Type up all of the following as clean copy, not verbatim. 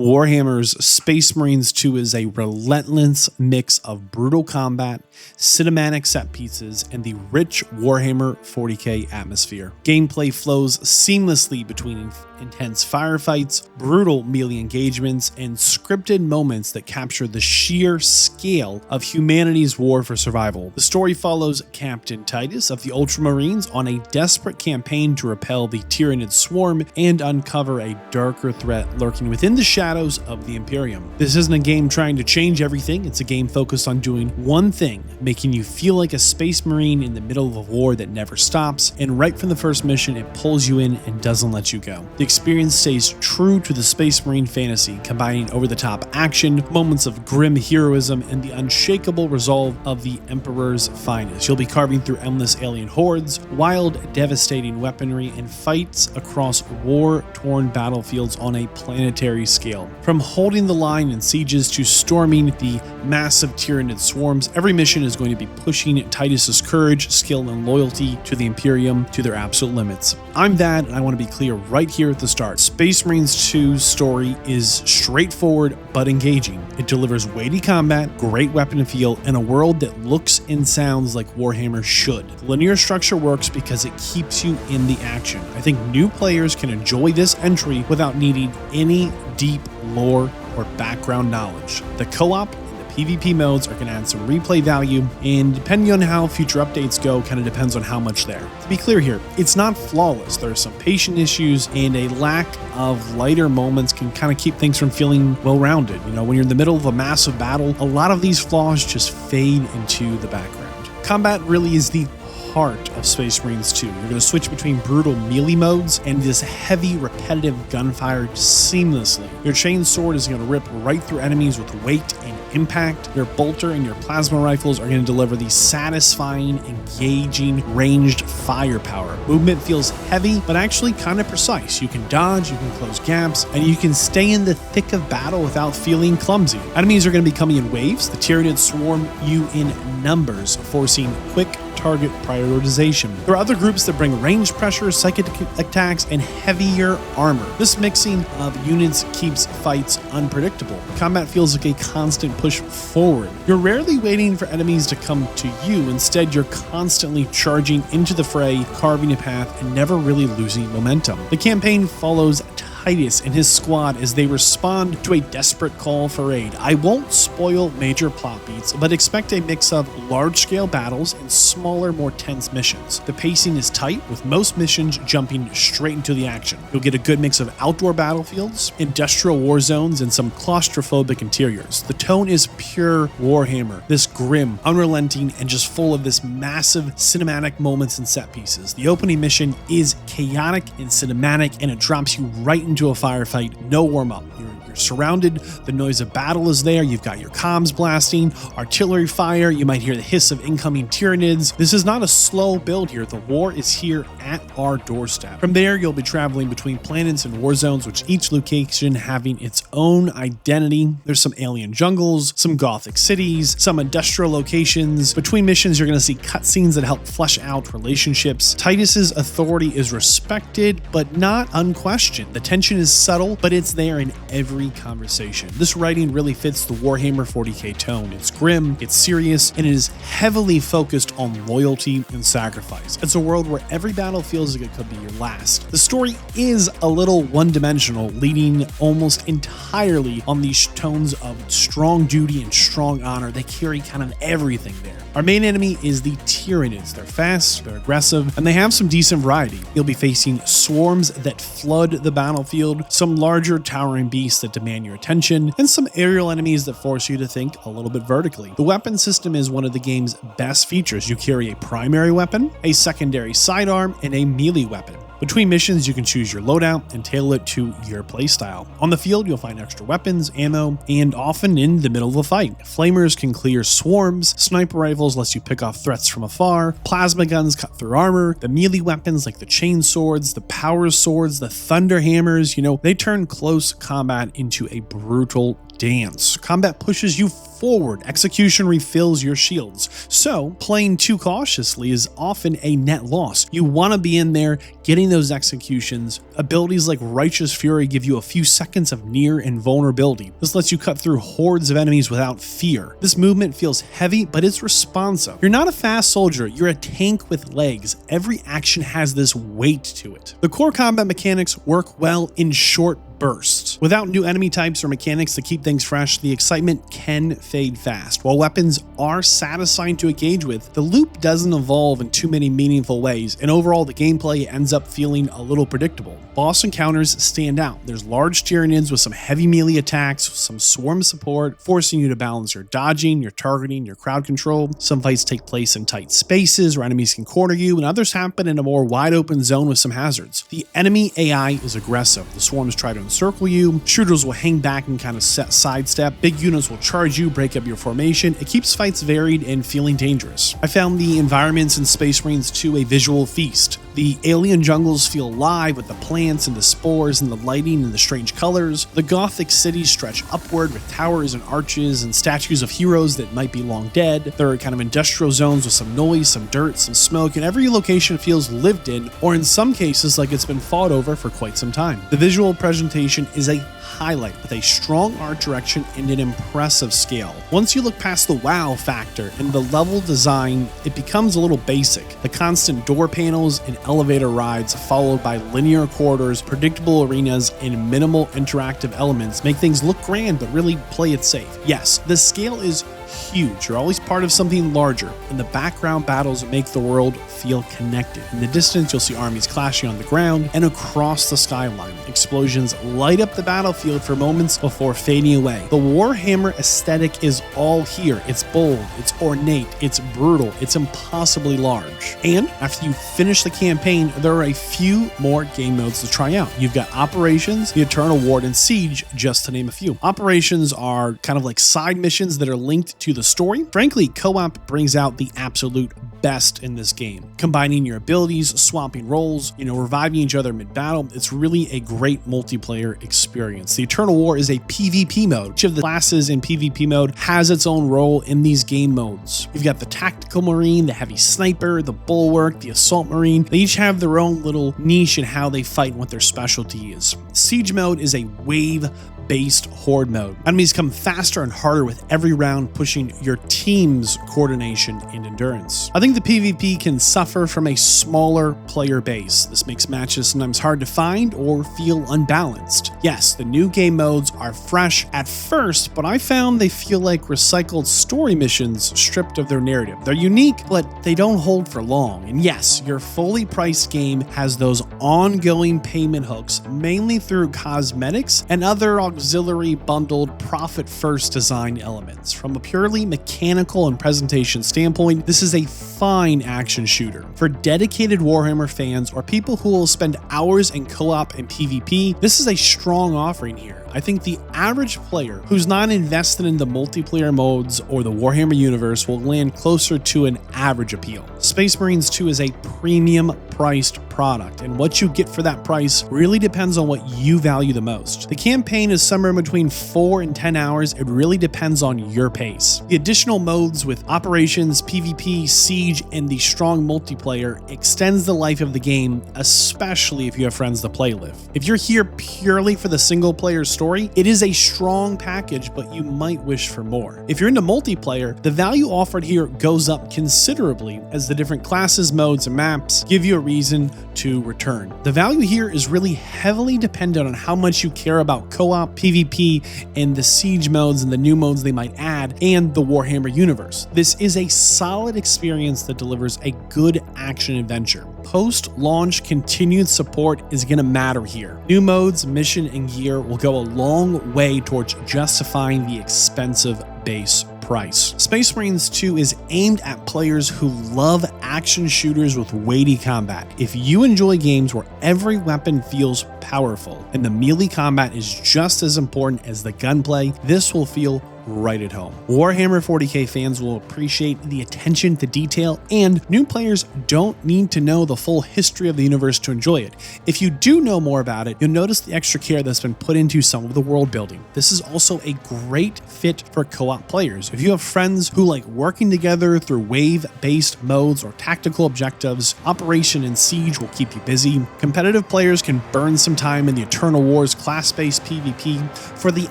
Warhammer's Space Marines 2 is a relentless mix of brutal combat, cinematic set pieces, and the rich Warhammer 40k atmosphere. Gameplay flows seamlessly between intense firefights, brutal melee engagements, and scripted moments that capture the sheer scale of humanity's war for survival. The story follows Captain Titus of the Ultramarines on a desperate campaign to repel the Tyranid swarm and uncover a darker threat lurking within the shadows of the Imperium. This isn't a game trying to change everything, it's a game focused on doing one thing, making you feel like a space marine in the middle of a war that never stops, and right from the first mission it pulls you in and doesn't let you go. The experience stays true to the Space Marine fantasy, combining over-the-top action, moments of grim heroism, and the unshakable resolve of the Emperor's finest. You'll be carving through endless alien hordes, wild, devastating weaponry, and fights across war-torn battlefields on a planetary scale. From holding the line in sieges to storming the massive Tyranid swarms, every mission is going to be pushing Titus's courage, skill, and loyalty to the Imperium to their absolute limits. I'm Vadd, and I want to be clear right here at the start. Space Marines 2's story is straightforward but engaging. It delivers weighty combat, great weapon feel, and a world that looks and sounds like Warhammer should. The linear structure works because it keeps you in the action. I think new players can enjoy this entry without needing any deep lore or background knowledge. The co-op PvP modes are going to add some replay value, and depending on how future updates go, kind of depends on how much there. To be clear here, it's not flawless. There are some patient issues, and a lack of lighter moments can kind of keep things from feeling well-rounded. You know, when you're in the middle of a massive battle, a lot of these flaws just fade into the background. Combat really is the heart of Space Marines 2. You're going to switch between brutal melee modes and this heavy, repetitive gunfire seamlessly. Your chain sword is going to rip right through enemies with weight and impact. Your bolter and your plasma rifles are going to deliver the satisfying, engaging, ranged firepower. Movement feels heavy, but actually kind of precise. You can dodge, you can close gaps, and you can stay in the thick of battle without feeling clumsy. Enemies are going to be coming in waves. The Tyranids swarm you in numbers, forcing quick target prioritization. There are other groups that bring range pressure, psychic attacks, and heavier armor. This mixing of units keeps fights unpredictable. Combat feels like a constant push forward. You're rarely waiting for enemies to come to you. Instead, you're constantly charging into the fray, carving a path, and never really losing momentum. The campaign follows Titus and his squad as they respond to a desperate call for aid. I won't spoil major plot beats, but expect a mix of large-scale battles and smaller, more tense missions. The pacing is tight, with most missions jumping straight into the action. You'll get a good mix of outdoor battlefields, industrial war zones, and some claustrophobic interiors. The tone is pure Warhammer, this grim, unrelenting, and just full of this massive cinematic moments and set pieces. The opening mission is chaotic and cinematic, and it drops you right into a firefight, no warm-up. You're surrounded, the noise of battle is there, you've got your comms blasting, artillery fire, you might hear the hiss of incoming Tyranids. This is not a slow build here, the war is here at our doorstep. From there, you'll be traveling between planets and war zones, with each location having its own identity. There's some alien jungles, some gothic cities, some industrial locations. Between missions, you're going to see cutscenes that help flesh out relationships. Titus's authority is respected, but not unquestioned. The tension is subtle, but it's there in every conversation. This writing really fits the Warhammer 40k tone. It's grim, it's serious, and it is heavily focused on loyalty and sacrifice. It's a world where every battle feels like it could be your last. The story is a little one-dimensional, leaning almost entirely on these tones of strong duty and strong honor. They carry kind of everything there. Our main enemy is the Tyranids. They're fast, they're aggressive, and they have some decent variety. You'll be facing swarms that flood the battlefield, some larger towering beasts that demand your attention, and some aerial enemies that force you to think a little bit vertically. The weapon system is one of the game's best features. You carry a primary weapon, a secondary sidearm, and a melee weapon. Between missions, you can choose your loadout and tailor it to your playstyle. On the field, you'll find extra weapons, ammo, and often in the middle of a fight. Flamers can clear swarms, sniper rifles lets you pick off threats from afar, plasma guns cut through armor, the melee weapons like the chain swords, the power swords, the thunder hammers, they turn close combat into a brutal dance. Combat pushes you forward. Execution refills your shields. So playing too cautiously is often a net loss. You want to be in there getting those executions. Abilities like Righteous Fury give you a few seconds of near invulnerability. This lets you cut through hordes of enemies without fear. This movement feels heavy, but it's responsive. You're not a fast soldier, you're a tank with legs. Every action has this weight to it. The core combat mechanics work well in short bursts. Without new enemy types or mechanics to keep things fresh, the excitement can fade fast. While weapons are satisfying to engage with, the loop doesn't evolve in too many meaningful ways, and overall the gameplay ends up feeling a little predictable. Boss encounters stand out. There's large Tyranids with some heavy melee attacks, some swarm support, forcing you to balance your dodging, your targeting, your crowd control. Some fights take place in tight spaces where enemies can corner you, and others happen in a more wide open zone with some hazards. The enemy AI is aggressive. The swarms try to encircle you, shooters will hang back and kind of sidestep, big units will charge you, break up your formation. It keeps fights varied and feeling dangerous. I found the environments in Space Marines 2 a visual feast. The alien jungles feel alive with the plants and the spores and the lighting and the strange colors. The Gothic cities stretch upward with towers and arches and statues of heroes that might be long dead. There are kind of industrial zones with some noise, some dirt, some smoke, and every location feels lived in, or in some cases like it's been fought over for quite some time. The visual presentation is a highlight with a strong art direction and an impressive scale. Once you look past the wow factor and the level design, it becomes a little basic. The constant door panels and elevator rides followed by linear corridors, predictable arenas, and minimal interactive elements make things look grand but really play it safe. Yes, the scale is huge. You're always part of something larger, and the background battles make the world feel connected. In the distance, you'll see armies clashing on the ground and across the skyline. Explosions light up the battlefield for moments before fading away. The Warhammer aesthetic is all here. It's bold, it's ornate, it's brutal, it's impossibly large. And after you finish the campaign, there are a few more game modes to try out. You've got Operations, the Eternal Ward, and Siege, just to name a few. Operations are kind of like side missions that are linked to the story. Frankly, co-op brings out the absolute best in this game. Combining your abilities, swapping roles, reviving each other mid-battle, it's really a great multiplayer experience. The Eternal War is a PvP mode. Each of the classes in PvP mode has its own role in these game modes. You've got the Tactical Marine, the Heavy Sniper, the Bulwark, the Assault Marine. They each have their own little niche in how they fight and what their specialty is. Siege mode is a wave-based horde mode. Enemies come faster and harder with every round, pushing your team's coordination and endurance. I think the PvP can suffer from a smaller player base. This makes matches sometimes hard to find or feel unbalanced. Yes, the new game modes are fresh at first, but I found they feel like recycled story missions stripped of their narrative. They're unique, but they don't hold for long. And yes, your fully priced game has those ongoing payment hooks, mainly through cosmetics and other auxiliary bundled profit-first design elements. From a purely mechanical and presentation standpoint, this is a fine action shooter. For dedicated Warhammer fans or people who will spend hours in co-op and PvP, this is a strong offering here. I think the average player who's not invested in the multiplayer modes or the Warhammer universe will land closer to an average appeal. Space Marines 2 is a premium priced product, and what you get for that price really depends on what you value the most. The campaign is somewhere between 4 and 10 hours. It really depends on your pace. The additional modes with Operations, PvP, Siege, and the strong multiplayer extends the life of the game, especially if you have friends to play with. If you're here purely for the single player story, it is a strong package, but you might wish for more. If you're into multiplayer, the value offered here goes up considerably as the different classes, modes, and maps give you a reason to return. The value here is really heavily dependent on how much you care about co-op, PvP, and the Siege modes and the new modes they might add, and the Warhammer universe. This is a solid experience that delivers a good action adventure. Post-launch continued support is going to matter here. New modes, mission, and gear will go a long way towards justifying the expensive base price. Space Marines 2 is aimed at players who love action shooters with weighty combat. If you enjoy games where every weapon feels powerful and the melee combat is just as important as the gunplay, this will feel right at home. Warhammer 40k fans will appreciate the attention to detail, and new players don't need to know the full history of the universe to enjoy it. If you do know more about it, you'll notice the extra care that's been put into some of the world building. This is also a great fit for co-op players. If you have friends who like working together through wave-based modes or tactical objectives, Operation and Siege will keep you busy. Competitive players can burn some time in the Eternal Wars class-based PvP. For the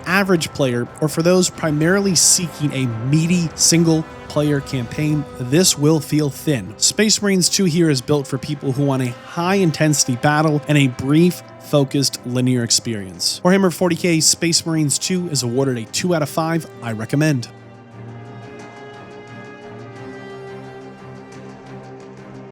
average player, or for those primarily seeking a meaty single-player campaign, this will feel thin. Space Marines 2 here is built for people who want a high-intensity battle and a brief, focused linear experience. Warhammer 40k Space Marines 2 is awarded a 2 out of 5. I recommend.